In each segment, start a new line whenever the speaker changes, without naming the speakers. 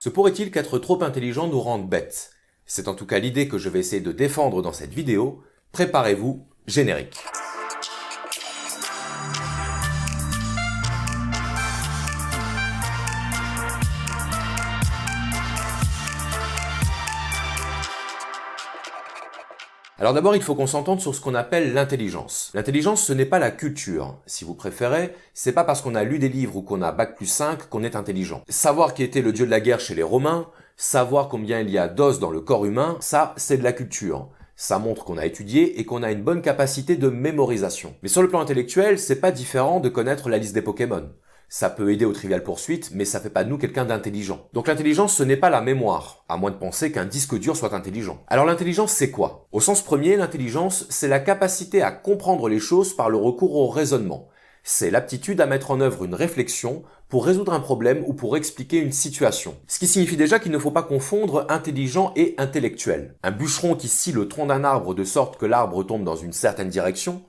Se pourrait-il qu'être trop intelligent nous rende bêtes? C'est en tout cas l'idée que je vais essayer de défendre dans cette vidéo. Préparez-vous, générique. Alors d'abord, il faut qu'on s'entende sur ce qu'on appelle l'intelligence. L'intelligence, ce n'est pas la culture. Si vous préférez, c'est pas parce qu'on a lu des livres ou qu'on a bac+5 qu'on est intelligent. Savoir qui était le dieu de la guerre chez les Romains, savoir combien il y a d'os dans le corps humain, ça, c'est de la culture. Ça montre qu'on a étudié et qu'on a une bonne capacité de mémorisation. Mais sur le plan intellectuel, c'est pas différent de connaître la liste des Pokémon. Ça peut aider au Trivial Pursuit, mais ça fait pas de nous quelqu'un d'intelligent. Donc l'intelligence, ce n'est pas la mémoire, à moins de penser qu'un disque dur soit intelligent. Alors l'intelligence, c'est quoi? Au sens premier, l'intelligence, c'est la capacité à comprendre les choses par le recours au raisonnement. C'est l'aptitude à mettre en œuvre une réflexion pour résoudre un problème ou pour expliquer une situation. Ce qui signifie déjà qu'il ne faut pas confondre intelligent et intellectuel. Un bûcheron qui scie le tronc d'un arbre de sorte que l'arbre tombe dans une certaine direction,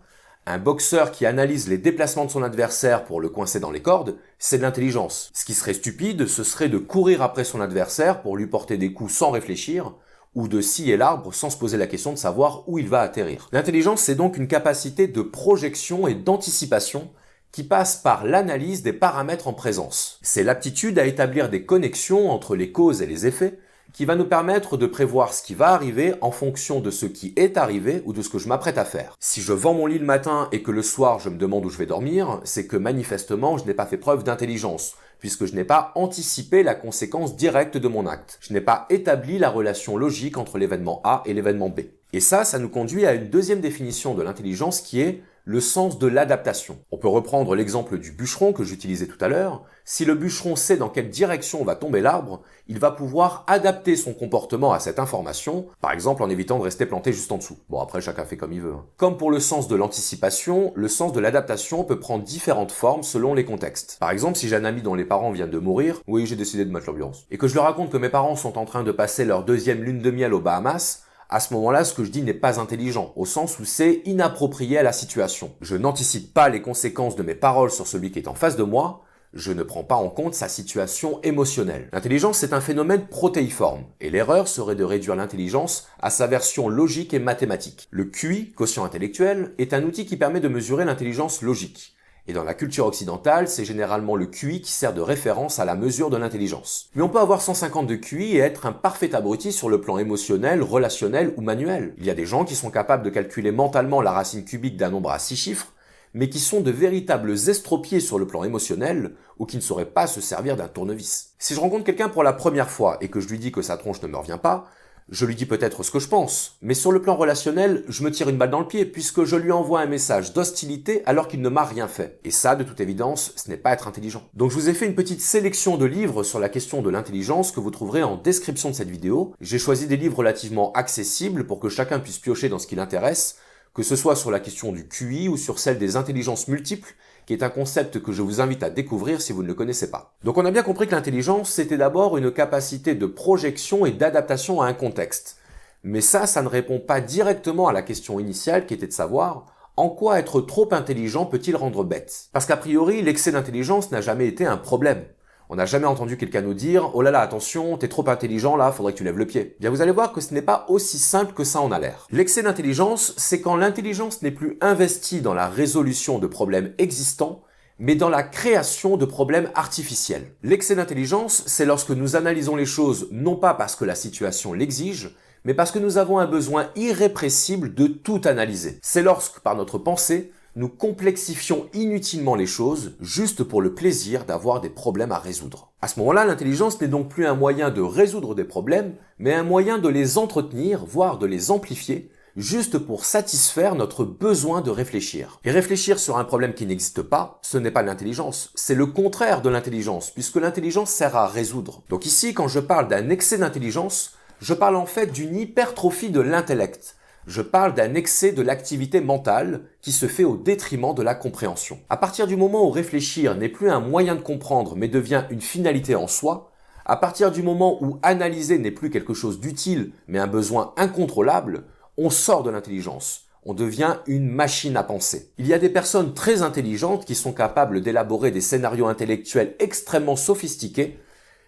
un boxeur qui analyse les déplacements de son adversaire pour le coincer dans les cordes, c'est de l'intelligence. Ce qui serait stupide, ce serait de courir après son adversaire pour lui porter des coups sans réfléchir, ou de scier l'arbre sans se poser la question de savoir où il va atterrir. L'intelligence, c'est donc une capacité de projection et d'anticipation qui passe par l'analyse des paramètres en présence. C'est l'aptitude à établir des connexions entre les causes et les effets, qui va nous permettre de prévoir ce qui va arriver en fonction de ce qui est arrivé ou de ce que je m'apprête à faire. Si je vends mon lit le matin et que le soir je me demande où je vais dormir, c'est que manifestement je n'ai pas fait preuve d'intelligence, puisque je n'ai pas anticipé la conséquence directe de mon acte. Je n'ai pas établi la relation logique entre l'événement A et l'événement B. Et ça nous conduit à une deuxième définition de l'intelligence qui est le sens de l'adaptation. On peut reprendre l'exemple du bûcheron que j'utilisais tout à l'heure. Si le bûcheron sait dans quelle direction va tomber l'arbre, il va pouvoir adapter son comportement à cette information, par exemple en évitant de rester planté juste en dessous. Bon, après, chacun fait comme il veut. Comme pour le sens de l'anticipation, le sens de l'adaptation peut prendre différentes formes selon les contextes. Par exemple, si j'ai un ami dont les parents viennent de mourir, oui, j'ai décidé de mettre l'ambiance, et que je lui raconte que mes parents sont en train de passer leur deuxième lune de miel aux Bahamas, à ce moment-là, ce que je dis n'est pas intelligent, au sens où c'est inapproprié à la situation. Je n'anticipe pas les conséquences de mes paroles sur celui qui est en face de moi, je ne prends pas en compte sa situation émotionnelle. L'intelligence, c'est un phénomène protéiforme, et l'erreur serait de réduire l'intelligence à sa version logique et mathématique. Le QI, quotient intellectuel, est un outil qui permet de mesurer l'intelligence logique. Et dans la culture occidentale, c'est généralement le QI qui sert de référence à la mesure de l'intelligence. Mais on peut avoir 150 de QI et être un parfait abruti sur le plan émotionnel, relationnel ou manuel. Il y a des gens qui sont capables de calculer mentalement la racine cubique d'un nombre à 6 chiffres, mais qui sont de véritables estropiés sur le plan émotionnel ou qui ne sauraient pas se servir d'un tournevis. Si je rencontre quelqu'un pour la première fois et que je lui dis que sa tronche ne me revient pas, je lui dis peut-être ce que je pense, mais sur le plan relationnel, je me tire une balle dans le pied puisque je lui envoie un message d'hostilité alors qu'il ne m'a rien fait. Et ça, de toute évidence, ce n'est pas être intelligent. Donc je vous ai fait une petite sélection de livres sur la question de l'intelligence que vous trouverez en description de cette vidéo. J'ai choisi des livres relativement accessibles pour que chacun puisse piocher dans ce qui l'intéresse, que ce soit sur la question du QI ou sur celle des intelligences multiples, qui est un concept que je vous invite à découvrir si vous ne le connaissez pas. Donc on a bien compris que l'intelligence, c'était d'abord une capacité de projection et d'adaptation à un contexte. Mais ça ne répond pas directement à la question initiale qui était de savoir en quoi être trop intelligent peut-il rendre bête. Parce qu'a priori, l'excès d'intelligence n'a jamais été un problème. On n'a jamais entendu quelqu'un nous dire « Oh là là, attention, t'es trop intelligent là, faudrait que tu lèves le pied ». Bien, vous allez voir que ce n'est pas aussi simple que ça en a l'air. L'excès d'intelligence, c'est quand l'intelligence n'est plus investie dans la résolution de problèmes existants, mais dans la création de problèmes artificiels. L'excès d'intelligence, c'est lorsque nous analysons les choses non pas parce que la situation l'exige, mais parce que nous avons un besoin irrépressible de tout analyser. C'est lorsque, par notre pensée, nous complexifions inutilement les choses juste pour le plaisir d'avoir des problèmes à résoudre. À ce moment-là, l'intelligence n'est donc plus un moyen de résoudre des problèmes, mais un moyen de les entretenir, voire de les amplifier, juste pour satisfaire notre besoin de réfléchir. Et réfléchir sur un problème qui n'existe pas, ce n'est pas l'intelligence, c'est le contraire de l'intelligence, puisque l'intelligence sert à résoudre. Donc ici, quand je parle d'un excès d'intelligence, je parle en fait d'une hypertrophie de l'intellect. Je parle d'un excès de l'activité mentale qui se fait au détriment de la compréhension. À partir du moment où réfléchir n'est plus un moyen de comprendre mais devient une finalité en soi, à partir du moment où analyser n'est plus quelque chose d'utile mais un besoin incontrôlable, on sort de l'intelligence. On devient une machine à penser. Il y a des personnes très intelligentes qui sont capables d'élaborer des scénarios intellectuels extrêmement sophistiqués,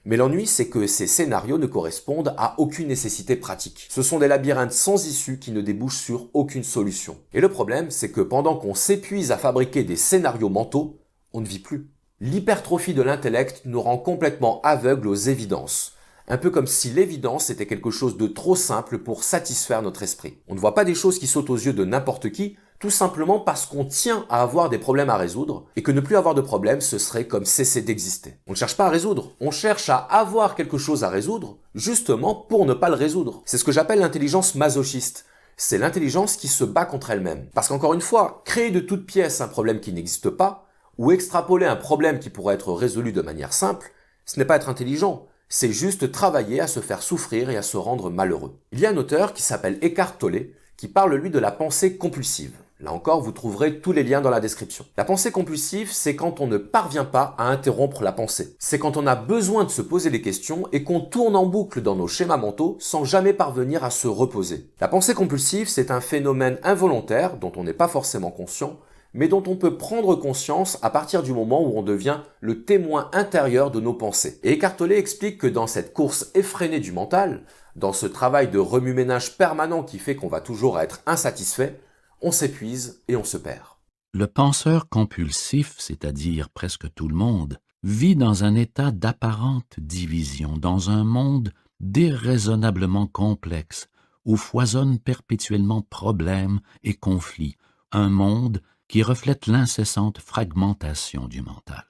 Mais l'ennui, c'est que ces scénarios ne correspondent à aucune nécessité pratique. Ce sont des labyrinthes sans issue qui ne débouchent sur aucune solution. Et le problème, c'est que pendant qu'on s'épuise à fabriquer des scénarios mentaux, on ne vit plus. L'hypertrophie de l'intellect nous rend complètement aveugles aux évidences. Un peu comme si l'évidence était quelque chose de trop simple pour satisfaire notre esprit. On ne voit pas des choses qui sautent aux yeux de n'importe qui, tout simplement parce qu'on tient à avoir des problèmes à résoudre, et que ne plus avoir de problèmes, ce serait comme cesser d'exister. On ne cherche pas à résoudre, on cherche à avoir quelque chose à résoudre, justement pour ne pas le résoudre. C'est ce que j'appelle l'intelligence masochiste. C'est l'intelligence qui se bat contre elle-même. Parce qu'encore une fois, créer de toutes pièces un problème qui n'existe pas, ou extrapoler un problème qui pourrait être résolu de manière simple, ce n'est pas être intelligent, c'est juste travailler à se faire souffrir et à se rendre malheureux. Il y a un auteur qui s'appelle Eckhart Tolle, qui parle lui de la pensée compulsive. Là encore, vous trouverez tous les liens dans la description. La pensée compulsive, c'est quand on ne parvient pas à interrompre la pensée. C'est quand on a besoin de se poser des questions et qu'on tourne en boucle dans nos schémas mentaux sans jamais parvenir à se reposer. La pensée compulsive, c'est un phénomène involontaire dont on n'est pas forcément conscient, mais dont on peut prendre conscience à partir du moment où on devient le témoin intérieur de nos pensées. Et Eckhart Tolle explique que dans cette course effrénée du mental, dans ce travail de remue-ménage permanent qui fait qu'on va toujours être insatisfait, on s'épuise et on se perd.
Le penseur compulsif, c'est-à-dire presque tout le monde, vit dans un état d'apparente division, dans un monde déraisonnablement complexe, où foisonnent perpétuellement problèmes et conflits, un monde qui reflète l'incessante fragmentation du mental.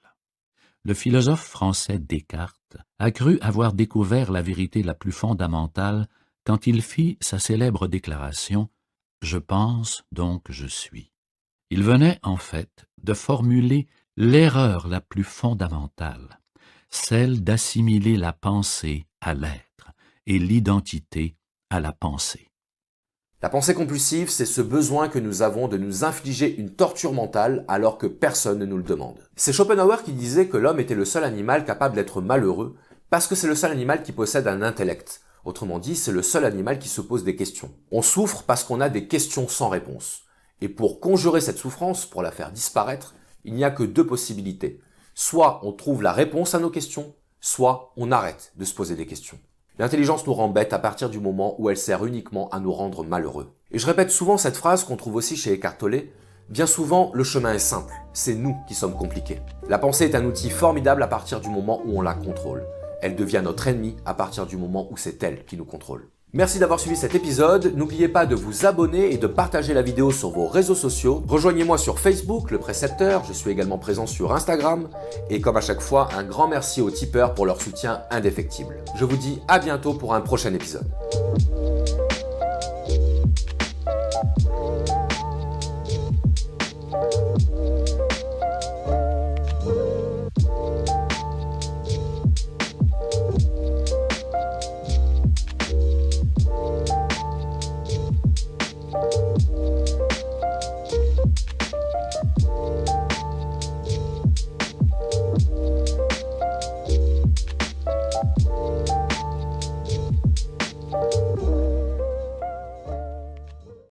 Le philosophe français Descartes a cru avoir découvert la vérité la plus fondamentale quand il fit sa célèbre déclaration « Je pense, donc je suis ». Il venait, en fait, de formuler l'erreur la plus fondamentale, celle d'assimiler la pensée à l'être et l'identité à la pensée.
La pensée compulsive, c'est ce besoin que nous avons de nous infliger une torture mentale alors que personne ne nous le demande. C'est Schopenhauer qui disait que l'homme était le seul animal capable d'être malheureux parce que c'est le seul animal qui possède un intellect. Autrement dit, c'est le seul animal qui se pose des questions. On souffre parce qu'on a des questions sans réponse. Et pour conjurer cette souffrance, pour la faire disparaître, il n'y a que deux possibilités. Soit on trouve la réponse à nos questions, soit on arrête de se poser des questions. L'intelligence nous rend bêtes à partir du moment où elle sert uniquement à nous rendre malheureux. Et je répète souvent cette phrase qu'on trouve aussi chez Eckhart Tolle, bien souvent le chemin est simple, c'est nous qui sommes compliqués. La pensée est un outil formidable à partir du moment où on la contrôle. Elle devient notre ennemi à partir du moment où c'est elle qui nous contrôle. Merci d'avoir suivi cet épisode, n'oubliez pas de vous abonner et de partager la vidéo sur vos réseaux sociaux. Rejoignez-moi sur Facebook, le précepteur, je suis également présent sur Instagram. Et comme à chaque fois, un grand merci aux tipeurs pour leur soutien indéfectible. Je vous dis à bientôt pour un prochain épisode.